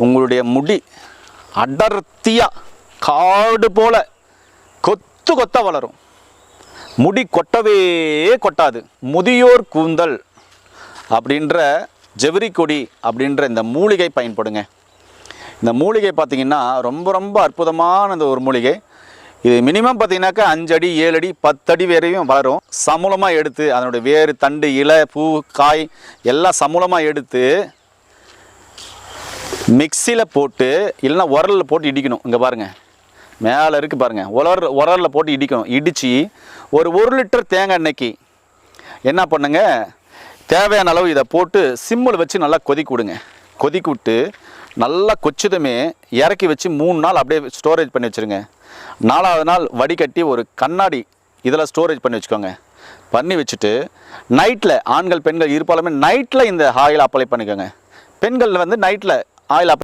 உங்களுடைய முடி அடர்த்தியாக காடு போல் கொத்து கொத்தாக வளரும். முடி கொட்டவே கொட்டாது. முதியோர் கூந்தல் அப்படின்ற ஜெவரி கொடி அப்படின்ற இந்த மூலிகை பயன்படுங்க. இந்த மூலிகை பார்த்திங்கன்னா ரொம்ப ரொம்ப அற்புதமான இந்த ஒரு மூலிகை. இது மினிமம் பார்த்திங்கனாக்கா 5 அடி 7 அடி 10 அடி வரையும் வளரும். சமூலமாக எடுத்து அதனுடைய வேறு தண்டு இலை பூ காய் எல்லாம் சமூலமாக எடுத்து மிக்சியில் போட்டு இல்லைன்னா உரலில் போட்டு இடிக்கணும். இங்கே பாருங்கள், மேலே இருக்குது பாருங்கள், உரலில் போட்டு இடிக்கணும். இடித்து ஒரு 1 லிட்டர் தேங்காய் எண்ணெய்க்கு என்ன பண்ணுங்க, தேவையான அளவு இதை போட்டு சிம்மில் வச்சு நல்லா கொதிக்க விடுங்க. கொதிக்க விட்டு நல்லா கொச்சதுமே இறக்கி வச்சு 3 நாள் அப்படியே ஸ்டோரேஜ் பண்ணி வச்சுருங்க. 4ஆவது நாள் வடிகட்டி ஒரு கண்ணாடி இதில் ஸ்டோரேஜ் பண்ணி வச்சுக்கோங்க. பண்ணி வச்சுட்டு நைட்டில் ஆண்கள் பெண்கள் இருப்பாலுமே நைட்டில் இந்த ஆயில் அப்ளை பண்ணிக்கோங்க. பெண்கள் வந்து நைட்டில் ஆயில்